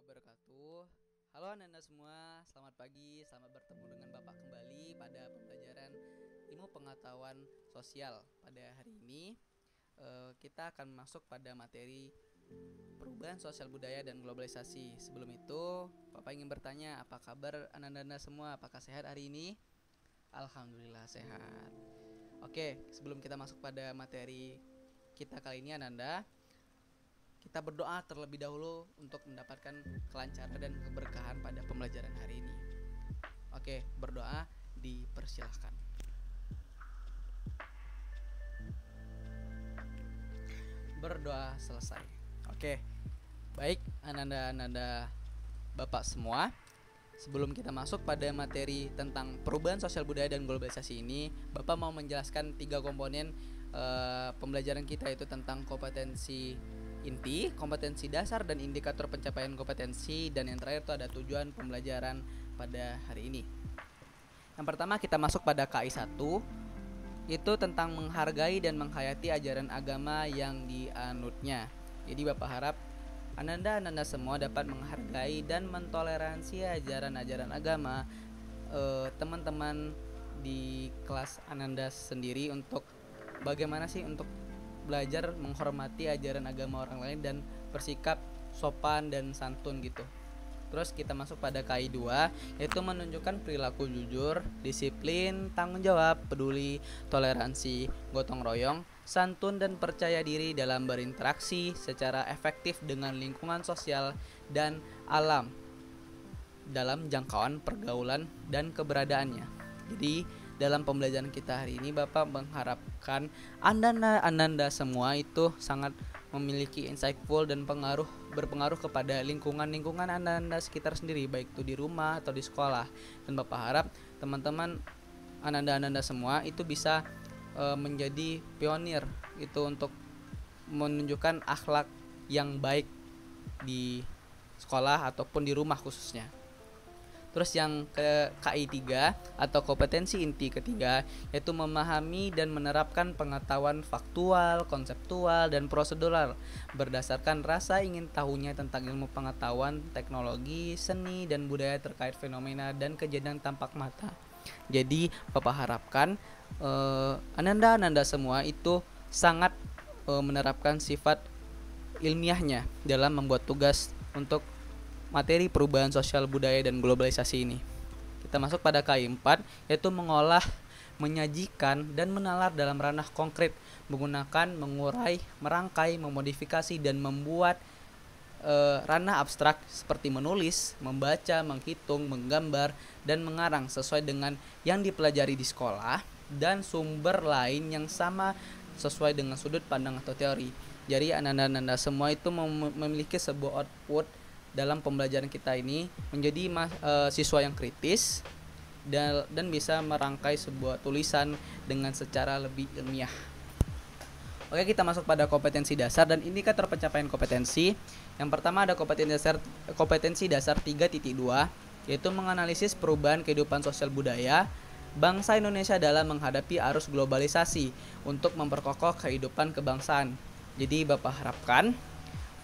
wabarakatuh. Halo Anda semua, selamat pagi, selamat bertemu dengan Bapak kembali pada pembelajaran ilmu pengetahuan sosial. Pada hari ini kita akan masuk pada materi perubahan sosial budaya dan globalisasi. Sebelum itu, Bapak ingin bertanya, apa kabar Anda semua? Apakah sehat hari ini? Alhamdulillah sehat. Oke, sebelum kita masuk pada materi kita kali ini Ananda, kita berdoa terlebih dahulu untuk mendapatkan kelancaran dan keberkahan pada pembelajaran hari ini. Oke, berdoa dipersilahkan. Berdoa selesai. Oke, baik Ananda Bapak semua. Sebelum kita masuk pada materi tentang perubahan sosial budaya dan globalisasi ini, Bapak mau menjelaskan 3 komponen pembelajaran kita, yaitu tentang kompetensi inti, kompetensi dasar, dan indikator pencapaian kompetensi. Dan yang terakhir itu ada tujuan pembelajaran pada hari ini. Yang pertama kita masuk pada KI 1, itu tentang menghargai dan menghayati ajaran agama yang dianutnya. Jadi Bapak harap Ananda semua dapat menghargai dan mentoleransi ajaran-ajaran agama teman-teman di kelas Ananda sendiri, untuk bagaimana sih untuk belajar menghormati ajaran agama orang lain dan bersikap sopan dan santun gitu. Terus kita masuk pada KI 2, yaitu menunjukkan perilaku jujur, disiplin, tanggung jawab, peduli, toleransi, gotong royong, santun dan percaya diri dalam berinteraksi secara efektif dengan lingkungan sosial dan alam dalam jangkauan pergaulan dan keberadaannya. Jadi dalam pembelajaran kita hari ini Bapak mengharapkan Anda semua itu sangat memiliki insightful dan berpengaruh kepada lingkungan Anda sekitar sendiri, baik itu di rumah atau di sekolah. Dan Bapak harap teman-teman Anda semua itu bisa menjadi pionir itu untuk menunjukkan akhlak yang baik di sekolah ataupun di rumah khususnya. Terus yang ke KI 3 atau kompetensi inti ketiga, yaitu memahami dan menerapkan pengetahuan faktual, konseptual, dan prosedural berdasarkan rasa ingin tahunya tentang ilmu pengetahuan, teknologi, seni, dan budaya terkait fenomena dan kejadian tampak mata. Jadi Bapak harapkan Ananda semua itu sangat menerapkan sifat ilmiahnya dalam membuat tugas untuk materi perubahan sosial budaya dan globalisasi ini. Kita masuk pada KI 4, yaitu mengolah, menyajikan, dan menalar dalam ranah konkret, menggunakan, mengurai, merangkai, memodifikasi, dan membuat ranah abstrak seperti menulis, membaca, menghitung, menggambar, dan mengarang sesuai dengan yang dipelajari di sekolah dan sumber lain yang sama sesuai dengan sudut pandang atau teori. Jadi Anda semua itu memiliki sebuah output dalam pembelajaran kita ini, menjadi siswa yang kritis dan bisa merangkai sebuah tulisan dengan secara lebih ilmiah. Oke, kita masuk pada kompetensi dasar dan indikator pencapaian kompetensi. Yang pertama ada kompetensi dasar 3.2, yaitu menganalisis perubahan kehidupan sosial budaya bangsa Indonesia dalam menghadapi arus globalisasi untuk memperkokoh kehidupan kebangsaan. Jadi Bapak harapkan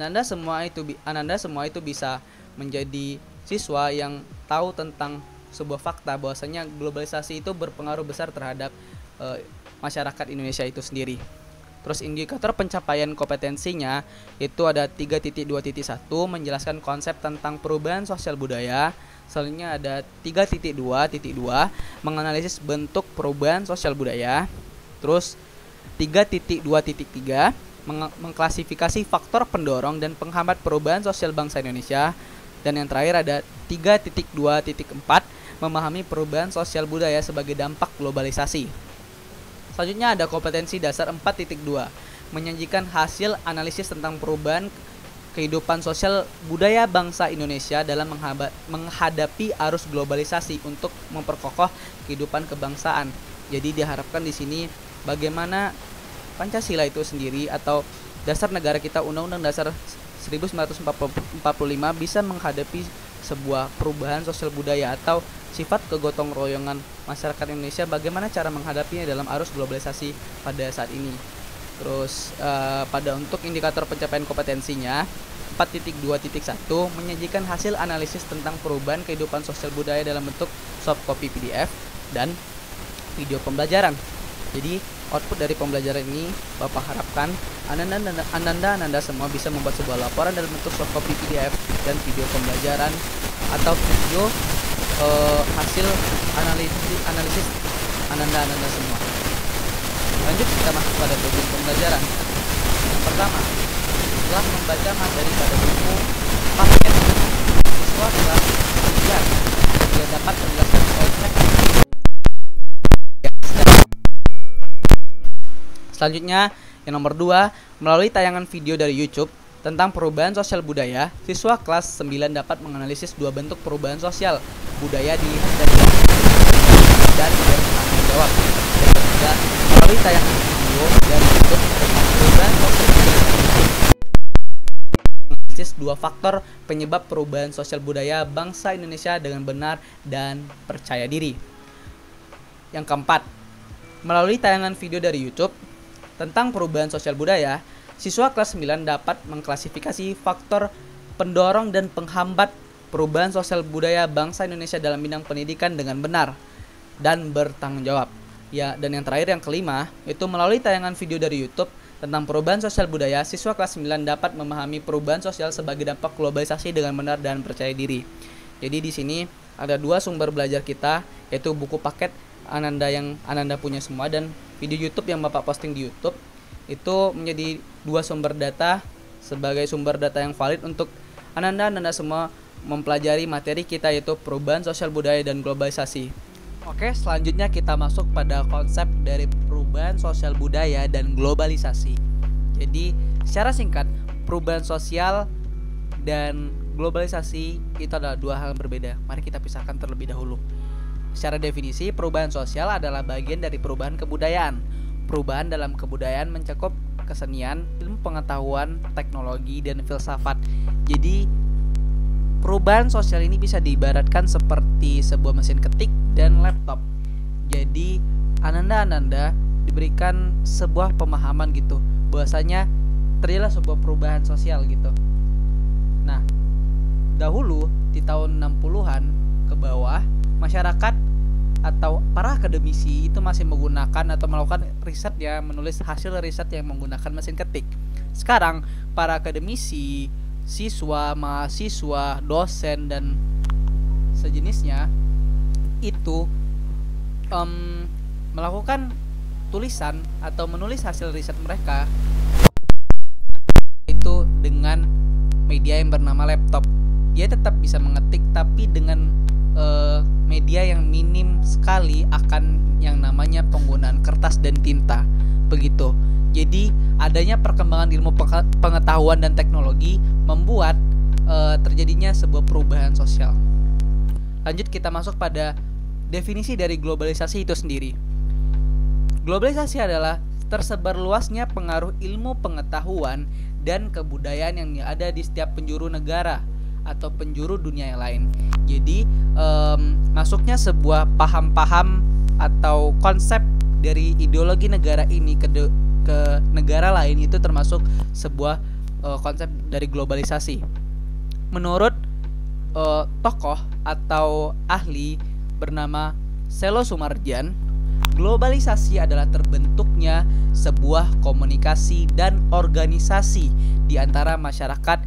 Ananda semua itu bisa menjadi siswa yang tahu tentang sebuah fakta bahwasanya globalisasi itu berpengaruh besar terhadap masyarakat Indonesia itu sendiri. Terus indikator pencapaian kompetensinya itu ada 3.2.1, menjelaskan konsep tentang perubahan sosial budaya. Selanjutnya ada 3.2.2, menganalisis bentuk perubahan sosial budaya. Terus 3.2.3, mengklasifikasi faktor pendorong dan penghambat perubahan sosial bangsa Indonesia. Dan yang terakhir ada 3.2.4, memahami perubahan sosial budaya sebagai dampak globalisasi. Selanjutnya ada kompetensi dasar 4.2, menyajikan hasil analisis tentang perubahan kehidupan sosial budaya bangsa Indonesia dalam menghadapi arus globalisasi untuk memperkokoh kehidupan kebangsaan. Jadi diharapkan di sini bagaimana Pancasila itu sendiri atau dasar negara kita, Undang-Undang Dasar 1945, bisa menghadapi sebuah perubahan sosial budaya atau sifat kegotong royongan masyarakat Indonesia, bagaimana cara menghadapinya dalam arus globalisasi pada saat ini. Terus pada untuk indikator pencapaian kompetensinya 4.2.1 menyajikan hasil analisis tentang perubahan kehidupan sosial budaya dalam bentuk soft copy PDF dan video pembelajaran. Jadi output dari pembelajaran ini Bapak harapkan Ananda semua bisa membuat sebuah laporan dalam bentuk soft copy PDF dan video pembelajaran atau video hasil analisis Ananda semua. Lanjut kita masuk pada bagian pembelajaran. Yang pertama, setelah membaca materi pada buku paket, siswa kelas 9 dia dapat menjelaskan konsep. Selanjutnya, yang nomor 2, melalui tayangan video dari YouTube tentang perubahan sosial budaya, siswa kelas 9 dapat menganalisis 2 bentuk perubahan sosial budaya di dan bertanggung jawab. Yang ketiga, melalui tayangan video dari YouTube tentang perubahan sosial budaya, menganalisis 2 faktor penyebab perubahan sosial budaya bangsa Indonesia dengan benar dan percaya diri. Yang keempat, melalui tayangan video dari YouTube tentang perubahan sosial budaya, siswa kelas 9 dapat mengklasifikasi faktor pendorong dan penghambat perubahan sosial budaya bangsa Indonesia dalam bidang pendidikan dengan benar dan bertanggung jawab. Ya, dan yang terakhir yang kelima, itu melalui tayangan video dari YouTube tentang perubahan sosial budaya, siswa kelas 9 dapat memahami perubahan sosial sebagai dampak globalisasi dengan benar dan percaya diri. Jadi di sini ada 2 sumber belajar kita, yaitu buku paket Ananda yang Ananda punya semua dan video YouTube yang Bapak posting di YouTube. Itu menjadi 2 sumber data sebagai sumber data yang valid untuk Ananda semua mempelajari materi kita, yaitu perubahan sosial budaya dan globalisasi. Oke, selanjutnya kita masuk pada konsep dari perubahan sosial budaya dan globalisasi. Jadi secara singkat, perubahan sosial dan globalisasi itu adalah 2 hal yang berbeda. Mari kita pisahkan terlebih dahulu. Secara definisi, perubahan sosial adalah bagian dari perubahan kebudayaan. Perubahan dalam kebudayaan mencakup kesenian, ilmu pengetahuan, teknologi, dan filsafat. Jadi, perubahan sosial ini bisa diibaratkan seperti sebuah mesin ketik dan laptop. Jadi, Ananda diberikan sebuah pemahaman gitu, bahwasanya terjadilah sebuah perubahan sosial gitu. Nah, dahulu di tahun 60-an ke bawah, masyarakat atau para akademisi itu masih menggunakan atau melakukan riset ya, menulis hasil riset yang menggunakan mesin ketik. Sekarang para akademisi, siswa, mahasiswa, dosen dan sejenisnya itu melakukan tulisan atau menulis hasil riset mereka itu dengan media yang bernama laptop. Dia tetap bisa mengetik tapi dengan media yang minim sekali akan yang namanya penggunaan kertas dan tinta, begitu. Jadi adanya perkembangan ilmu pengetahuan dan teknologi membuat terjadinya sebuah perubahan sosial. Lanjut kita masuk pada definisi dari globalisasi itu sendiri. Globalisasi adalah tersebar luasnya pengaruh ilmu pengetahuan dan kebudayaan yang ada di setiap penjuru negara atau penjuru dunia yang lain. Jadi masuknya sebuah paham-paham atau konsep dari ideologi negara ini ke negara lain itu termasuk sebuah konsep dari globalisasi. Menurut tokoh atau ahli bernama Selo Sumarjan, globalisasi adalah terbentuknya sebuah komunikasi dan organisasi di antara masyarakat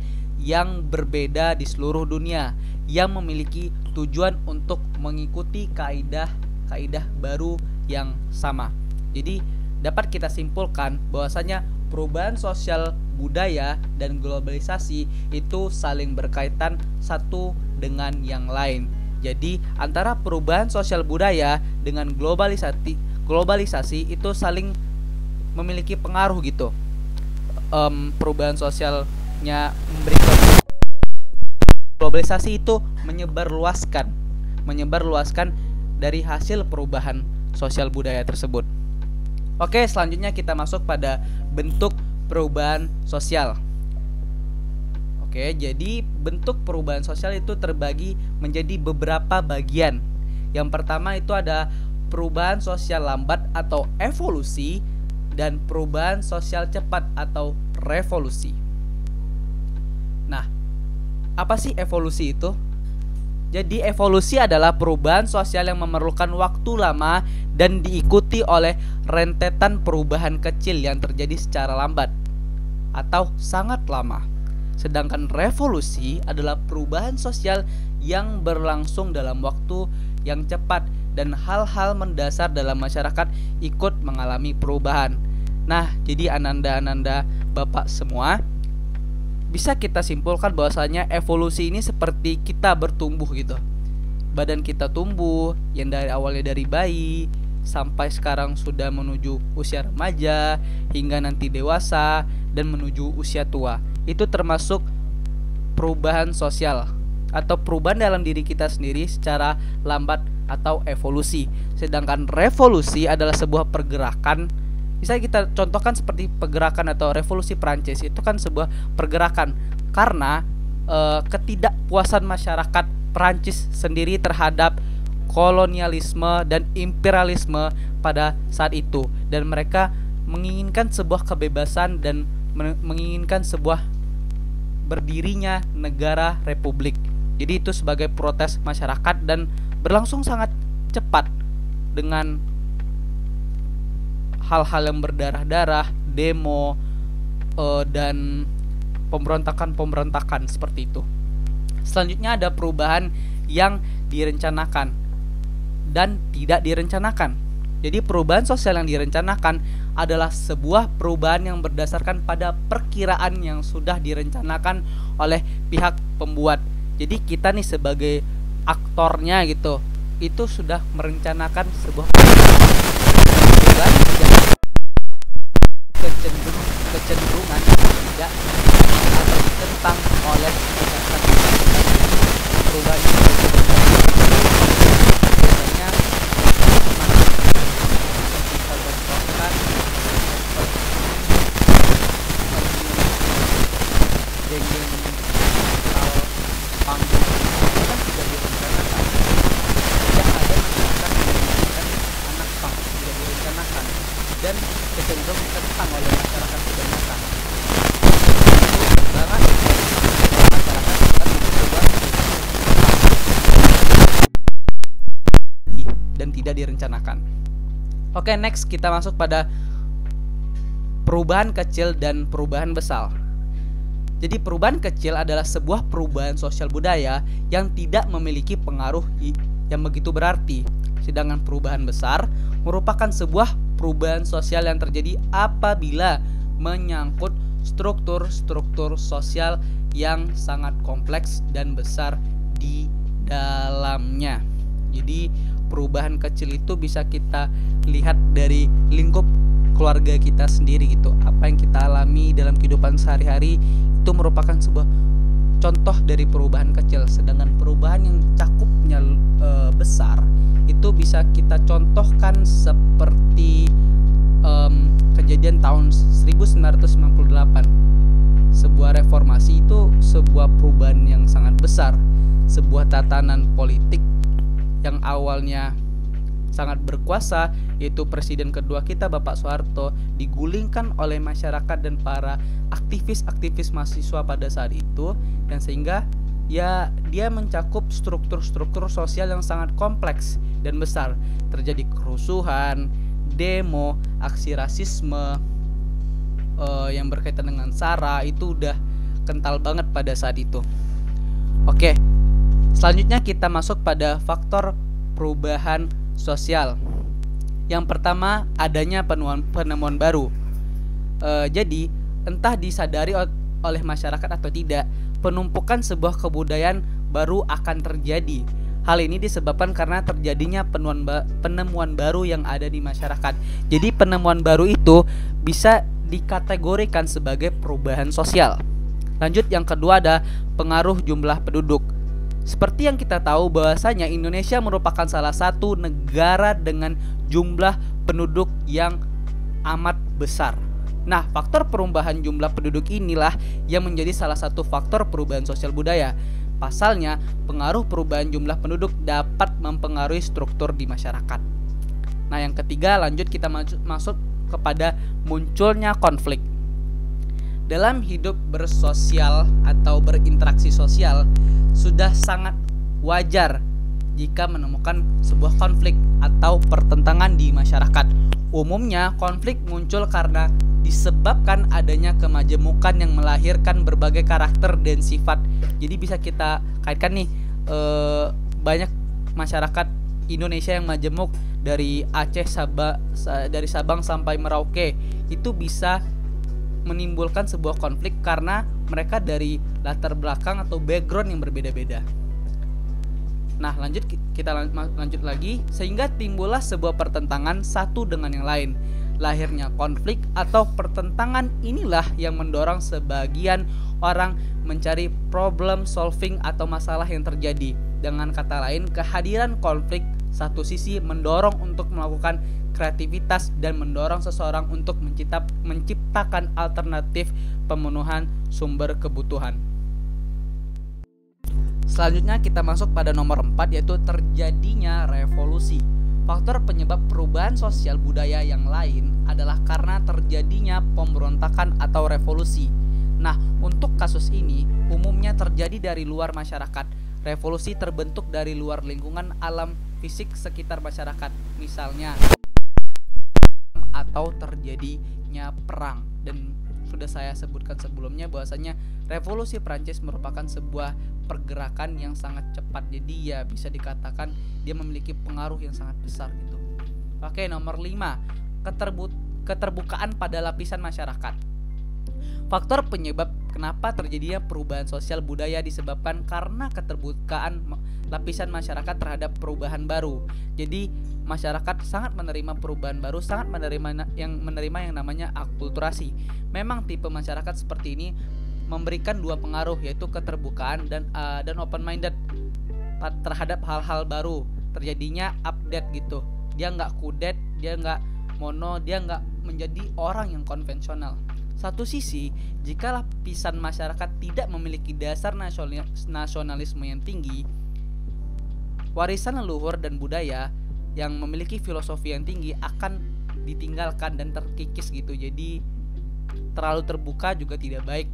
yang berbeda di seluruh dunia yang memiliki tujuan untuk mengikuti kaidah baru yang sama. Jadi dapat kita simpulkan bahwasanya perubahan sosial budaya dan globalisasi itu saling berkaitan satu dengan yang lain. Jadi antara perubahan sosial budaya dengan globalisasi itu saling memiliki pengaruh gitu. Perubahan sosialnya memberikan, globalisasi itu menyebar luaskan dari hasil perubahan sosial budaya tersebut. Oke, selanjutnya kita masuk pada bentuk perubahan sosial. Oke, jadi bentuk perubahan sosial itu terbagi menjadi beberapa bagian. Yang pertama itu ada perubahan sosial lambat atau evolusi dan perubahan sosial cepat atau revolusi. Nah, Apa sih evolusi itu? Jadi evolusi adalah perubahan sosial yang memerlukan waktu lama dan diikuti oleh rentetan perubahan kecil yang terjadi secara lambat atau sangat lama. Sedangkan revolusi adalah perubahan sosial yang berlangsung dalam waktu yang cepat dan hal-hal mendasar dalam masyarakat ikut mengalami perubahan. Nah, jadi Ananda Bapak semua, bisa kita simpulkan bahwasanya evolusi ini seperti kita bertumbuh gitu. Badan kita tumbuh yang dari awalnya dari bayi sampai sekarang sudah menuju usia remaja hingga nanti dewasa dan menuju usia tua. Itu termasuk perubahan sosial atau perubahan dalam diri kita sendiri secara lambat atau evolusi. Sedangkan revolusi adalah sebuah pergerakan. Bisa kita contohkan seperti pergerakan atau revolusi Prancis, itu kan sebuah pergerakan karena ketidakpuasan masyarakat Prancis sendiri terhadap kolonialisme dan imperialisme pada saat itu, dan mereka menginginkan sebuah kebebasan dan menginginkan sebuah berdirinya negara republik. Jadi itu sebagai protes masyarakat dan berlangsung sangat cepat dengan hal-hal yang berdarah-darah, demo, dan pemberontakan seperti itu. Selanjutnya ada perubahan yang direncanakan dan tidak direncanakan. Jadi perubahan sosial yang direncanakan adalah sebuah perubahan yang berdasarkan pada perkiraan yang sudah direncanakan oleh pihak pembuat. Jadi kita nih sebagai aktornya gitu, itu sudah merencanakan sebuah perubahan kecenderungan tidak atau ditentang oleh masyarakat. Perubahan biasanya kita bentukkan geng-geng panggung kan tidak direncanakan. Tidak ada masyarakat yang menggunakan anak pang, tidak direncanakan dan kecenderung ditentang oleh masyarakat kebanyakan. Karena masyarakat akan mencoba dan tidak direncanakan. Oke, next kita masuk pada perubahan kecil dan perubahan besar. Jadi perubahan kecil adalah sebuah perubahan sosial budaya yang tidak memiliki pengaruh yang begitu berarti. Sedangkan perubahan besar merupakan sebuah perubahan sosial yang terjadi apabila menyangkut struktur-struktur sosial yang sangat kompleks dan besar di dalamnya. Jadi perubahan kecil itu bisa kita lihat dari lingkup keluarga kita sendiri gitu. Apa yang kita alami dalam kehidupan sehari-hari itu merupakan sebuah contoh dari perubahan kecil. Sedangkan perubahan yang cakupnya besar itu bisa kita contohkan seperti kejadian tahun 1998. Sebuah reformasi itu sebuah perubahan yang sangat besar. Sebuah tatanan politik yang awalnya sangat berkuasa, yaitu presiden kedua kita Bapak Soeharto, digulingkan oleh masyarakat dan para aktivis-aktivis mahasiswa pada saat itu, dan sehingga ya dia mencakup struktur-struktur sosial yang sangat kompleks dan besar. Terjadi kerusuhan, demo, aksi rasisme yang berkaitan dengan SARA, itu udah kental banget pada saat itu. Oke, selanjutnya kita masuk pada faktor perubahan sosial. Yang pertama, adanya penemuan baru. Jadi entah disadari oleh masyarakat atau tidak, penumpukan sebuah kebudayaan baru akan terjadi. Hal ini disebabkan karena terjadinya penemuan baru yang ada di masyarakat. Jadi penemuan baru itu bisa dikategorikan sebagai perubahan sosial. Lanjut, yang kedua ada pengaruh jumlah penduduk. Seperti yang kita tahu bahwasanya Indonesia merupakan salah satu negara dengan jumlah penduduk yang amat besar. Nah, faktor perubahan jumlah penduduk inilah yang menjadi salah satu faktor perubahan sosial budaya. Pasalnya, pengaruh perubahan jumlah penduduk dapat mempengaruhi struktur di masyarakat. Nah, yang ketiga, lanjut kita masuk kepada munculnya konflik. dalam hidup bersosial atau berinteraksi sosial sudah sangat wajar jika menemukan sebuah konflik atau pertentangan di masyarakat. Umumnya konflik muncul karena disebabkan adanya kemajemukan yang melahirkan berbagai karakter dan sifat. Jadi bisa kita kaitkan nih, banyak masyarakat Indonesia yang majemuk dari Aceh, dari Sabang sampai Merauke, itu bisa menimbulkan sebuah konflik karena mereka dari latar belakang atau background yang berbeda-beda. Nah, kita lanjut lagi, sehingga timbullah sebuah pertentangan satu dengan yang lain. Lahirnya konflik atau pertentangan inilah yang mendorong sebagian orang mencari problem solving atau masalah yang terjadi. Dengan kata lain, kehadiran konflik satu sisi mendorong untuk melakukan kreativitas dan mendorong seseorang untuk menciptakan alternatif pemenuhan sumber kebutuhan. Selanjutnya kita masuk pada nomor 4, yaitu terjadinya revolusi. Faktor penyebab perubahan sosial budaya yang lain adalah karena terjadinya pemberontakan atau revolusi. Nah, untuk kasus ini umumnya terjadi dari luar masyarakat. Revolusi terbentuk dari luar lingkungan alam fisik sekitar masyarakat, misalnya atau terjadinya perang. Dan sudah saya sebutkan sebelumnya bahwasanya revolusi Prancis merupakan sebuah pergerakan yang sangat cepat. Jadi ya bisa dikatakan dia memiliki pengaruh yang sangat besar gitu. Oke, nomor 5, keterbukaan pada lapisan masyarakat. Faktor penyebab kenapa terjadinya perubahan sosial budaya disebabkan karena keterbukaan lapisan masyarakat terhadap perubahan baru. Jadi masyarakat sangat menerima perubahan baru, sangat menerima yang namanya akulturasi. Memang tipe masyarakat seperti ini memberikan dua pengaruh, yaitu keterbukaan dan open minded terhadap hal-hal baru. Terjadinya update gitu. Dia nggak kudet, dia nggak mono, dia nggak menjadi orang yang konvensional. Satu sisi, jika lapisan masyarakat tidak memiliki dasar nasionalisme yang tinggi, warisan leluhur dan budaya yang memiliki filosofi yang tinggi akan ditinggalkan dan terkikis gitu. Jadi terlalu terbuka juga tidak baik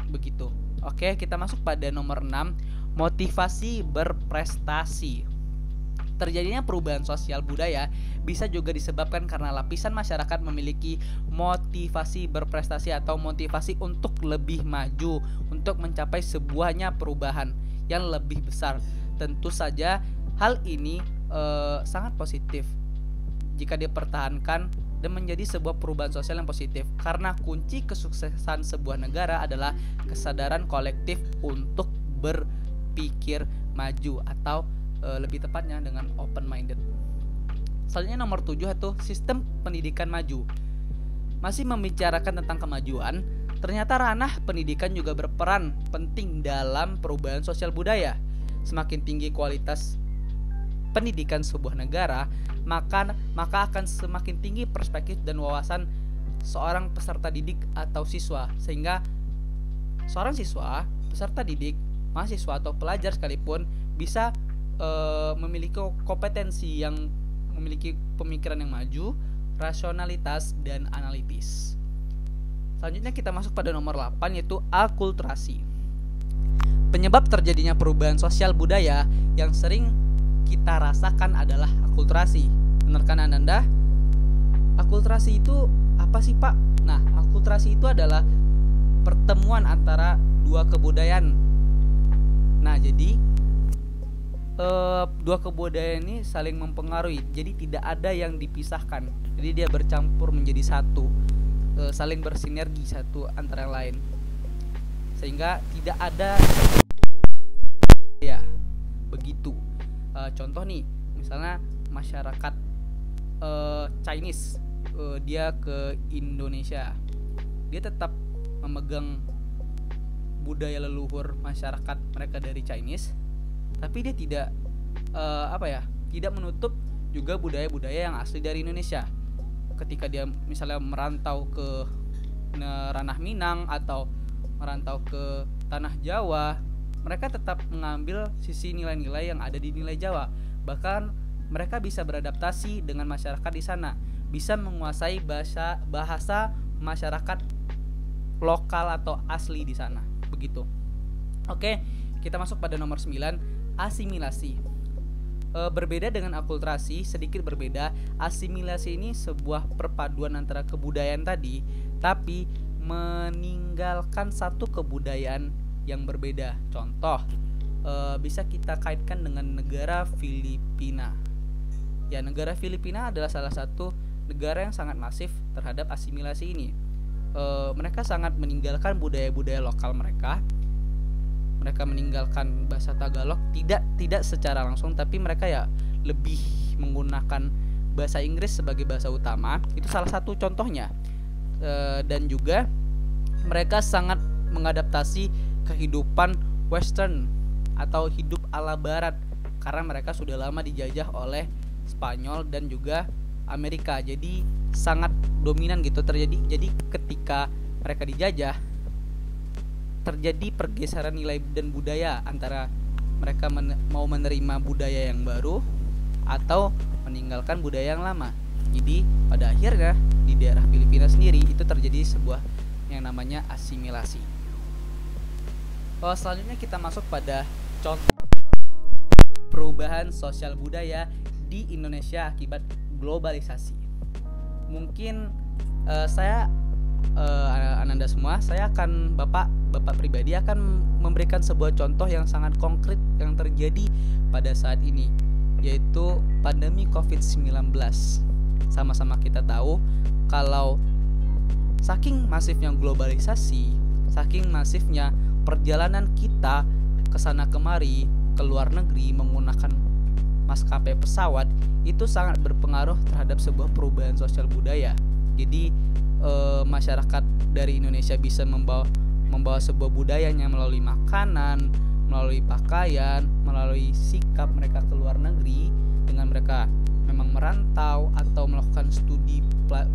begitu. Oke, kita masuk pada nomor 6, motivasi berprestasi. Terjadinya perubahan sosial budaya bisa juga disebabkan karena lapisan masyarakat memiliki motivasi berprestasi atau motivasi untuk lebih maju, untuk mencapai sebuahnya perubahan yang lebih besar. Tentu saja hal ini sangat positif jika dipertahankan dan menjadi sebuah perubahan sosial yang positif, karena kunci kesuksesan sebuah negara adalah kesadaran kolektif untuk berpikir maju atau lebih tepatnya dengan open minded. Selanjutnya nomor 7 itu sistem pendidikan maju. Masih membicarakan tentang kemajuan, ternyata ranah pendidikan juga berperan penting dalam perubahan sosial budaya. Semakin tinggi kualitas pendidikan sebuah negara, maka akan semakin tinggi perspektif dan wawasan seorang peserta didik atau siswa, sehingga seorang siswa, peserta didik, mahasiswa atau pelajar sekalipun bisa memiliki kompetensi yang memiliki pemikiran yang maju, rasionalitas dan analitis. Selanjutnya kita masuk pada nomor 8, yaitu akulturasi. Penyebab terjadinya perubahan sosial budaya yang sering kita rasakan adalah akulturasi. Benar kan Ananda? Akulturasi itu apa sih Pak? Nah, akulturasi itu adalah pertemuan antara dua kebudayaan. Nah, jadi dua kebudayaan ini saling mempengaruhi. Jadi tidak ada yang dipisahkan. Jadi dia bercampur menjadi satu, saling bersinergi satu antara yang lain. Sehingga tidak ada ya begitu. Contoh nih, misalnya masyarakat Chinese, dia ke Indonesia, dia tetap memegang budaya leluhur masyarakat mereka dari Chinese, tapi dia tidak tidak menutup juga budaya-budaya yang asli dari Indonesia. Ketika dia misalnya merantau ke ranah Minang atau merantau ke tanah Jawa, mereka tetap mengambil sisi nilai-nilai yang ada di nilai Jawa. Bahkan mereka bisa beradaptasi dengan masyarakat di sana, bisa menguasai bahasa masyarakat lokal atau asli di sana. Begitu. Oke, kita masuk pada nomor 9, asimilasi. Berbeda dengan akulturasi, sedikit berbeda. Asimilasi ini sebuah perpaduan antara kebudayaan tadi, tapi meninggalkan satu kebudayaan yang berbeda. Contoh, bisa kita kaitkan dengan negara Filipina. Ya, negara Filipina adalah salah satu negara yang sangat masif terhadap asimilasi ini. Mereka sangat meninggalkan budaya-budaya lokal mereka. Mereka meninggalkan bahasa Tagalog, tidak secara langsung, tapi mereka ya lebih menggunakan bahasa Inggris sebagai bahasa utama. Itu salah satu contohnya. Dan juga mereka sangat mengadaptasi kehidupan Western atau hidup ala Barat, karena mereka sudah lama dijajah oleh Spanyol dan juga Amerika. Jadi sangat dominan gitu terjadi. Jadi ketika mereka dijajah, terjadi pergeseran nilai dan budaya antara mereka mau menerima budaya yang baru atau meninggalkan budaya yang lama. Jadi pada akhirnya di daerah Filipina sendiri itu terjadi sebuah yang namanya asimilasi. Selanjutnya kita masuk pada contoh perubahan sosial budaya di Indonesia akibat globalisasi. Mungkin saya Ananda semua, saya akan Bapak pribadi akan memberikan sebuah contoh yang sangat konkret yang terjadi pada saat ini, yaitu pandemi COVID-19. Sama-sama kita tahu kalau saking masifnya globalisasi, saking masifnya perjalanan kita ke sana kemari, ke luar negeri menggunakan maskapai pesawat, itu sangat berpengaruh terhadap sebuah perubahan sosial budaya. Jadi masyarakat dari Indonesia bisa membawa sebuah budayanya melalui makanan, melalui pakaian, melalui sikap mereka ke luar negeri, dengan mereka memang merantau atau melakukan studi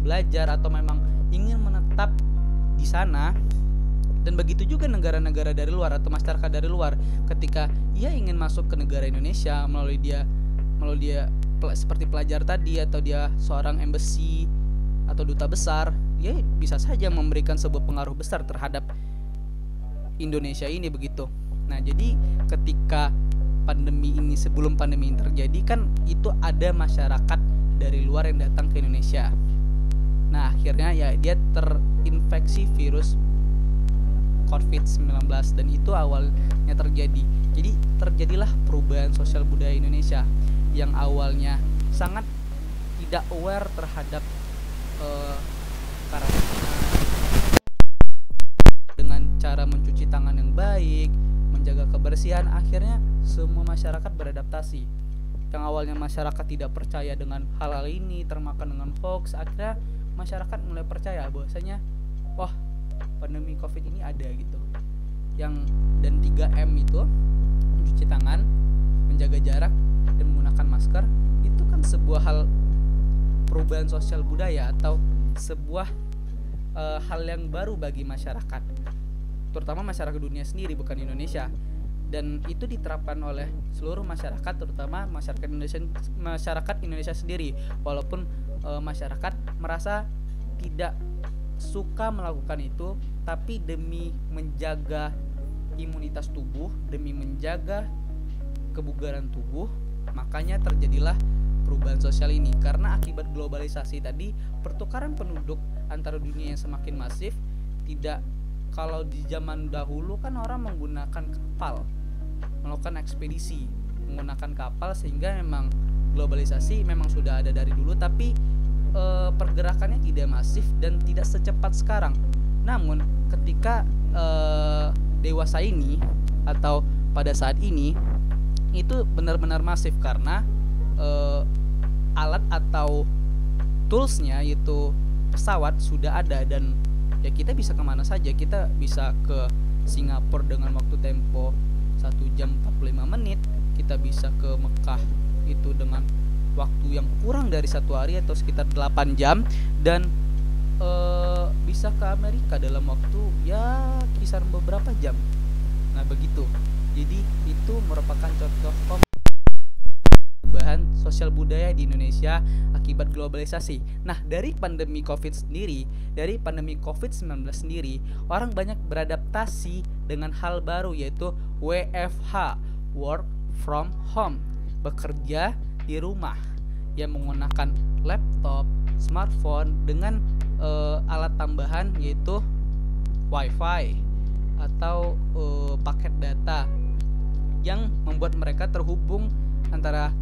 belajar atau memang ingin menetap di sana. Dan begitu juga negara-negara dari luar atau masyarakat dari luar, ketika ia ingin masuk ke negara Indonesia melalui dia seperti pelajar tadi, atau dia seorang embassy atau duta besar, dia bisa saja memberikan sebuah pengaruh besar terhadap Indonesia ini, begitu. Nah, jadi ketika pandemi ini, sebelum pandemi ini terjadi, kan itu ada masyarakat dari luar yang datang ke Indonesia. Nah, akhirnya ya dia terinfeksi virus COVID-19, dan itu awalnya terjadi. Jadi terjadilah perubahan sosial budaya Indonesia yang awalnya sangat tidak aware terhadap karantina, dengan cara mencuci tangan yang baik, menjaga kebersihan. Akhirnya semua masyarakat beradaptasi. Yang awalnya masyarakat tidak percaya dengan hal-hal ini, termakan dengan hoax, akhirnya masyarakat mulai percaya bahwasanya wah, pandemi COVID ini ada gitu. Dan 3M itu, mencuci tangan, menjaga jarak, dan menggunakan masker, itu kan sebuah hal perubahan sosial budaya atau sebuah hal yang baru bagi masyarakat, terutama masyarakat dunia sendiri, bukan Indonesia. Dan itu diterapkan oleh seluruh masyarakat, terutama masyarakat Indonesia sendiri. Walaupun masyarakat merasa tidak suka melakukan itu, tapi demi menjaga imunitas tubuh, demi menjaga kebugaran tubuh, makanya terjadilah perubahan sosial ini. Karena akibat globalisasi tadi, pertukaran penduduk antara dunia yang semakin masif. Tidak, kalau di zaman dahulu kan orang menggunakan kapal, melakukan ekspedisi menggunakan kapal, sehingga memang globalisasi memang sudah ada dari dulu, tapi pergerakannya tidak masif dan tidak secepat sekarang. Namun ketika dewasa ini atau pada saat ini, itu benar-benar masif karena alat atau toolsnya, yaitu pesawat, sudah ada. Dan ya kita bisa kemana saja. Kita bisa ke Singapura dengan waktu tempo 1 jam 45 menit. Kita bisa ke Mekah itu dengan waktu yang kurang dari 1 hari atau sekitar 8 jam. Dan bisa ke Amerika dalam waktu ya kisaran beberapa jam. Nah begitu. Jadi itu merupakan contoh perubahan perubahan sosial budaya di Indonesia akibat globalisasi. Nah, dari pandemi COVID-19 sendiri, orang banyak beradaptasi dengan hal baru, yaitu WFH, work from home, bekerja di rumah, yang menggunakan laptop, smartphone dengan alat tambahan yaitu wifi atau paket data yang membuat mereka terhubung antara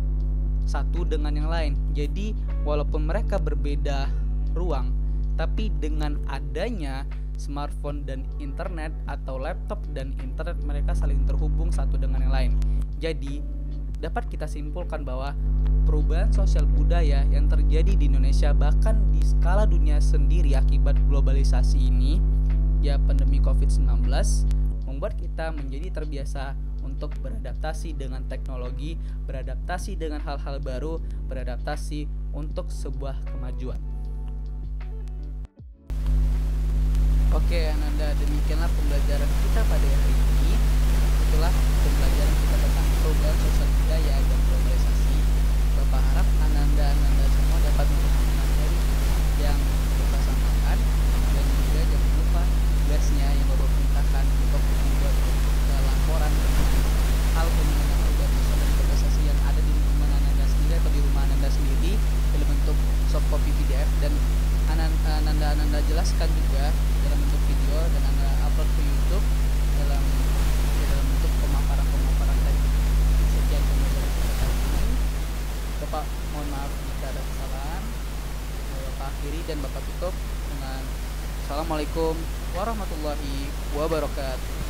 satu dengan yang lain. Jadi walaupun mereka berbeda ruang, tapi dengan adanya smartphone dan internet atau laptop dan internet, mereka saling terhubung satu dengan yang lain. Jadi dapat kita simpulkan bahwa perubahan sosial budaya yang terjadi di Indonesia, bahkan di skala dunia sendiri akibat globalisasi ini, ya pandemi COVID-19, membuat kita menjadi terbiasa untuk beradaptasi dengan teknologi, beradaptasi dengan hal-hal baru, beradaptasi untuk sebuah kemajuan. Oke Ananda, demikianlah pembelajaran kita pada hari ini. Itulah pembelajaran kita tentang perubahan sosial budaya dan globalisasi. Bapak harap Ananda semua dapat memahami materi yang Bapak sampaikan, dan juga jangan lupa tugasnya yang Bapak perintahkan untuk membuat laporan tentang hal mengenai perubahan sosial dan globalisasi yang ada di lingkungan Ananda sendiri atau di rumah Ananda sendiri dalam bentuk soft copy PDF, dan Ananda jelaskan juga dalam bentuk video dan Anda upload ke YouTube dalam bentuk pemaparan tadi. Sekian pembelajaran kita kali ini. Bapak mohon maaf jika ada kesalahan. Bapak akhiri dan Bapak tutup dengan Assalamualaikum warahmatullahi wabarakatuh.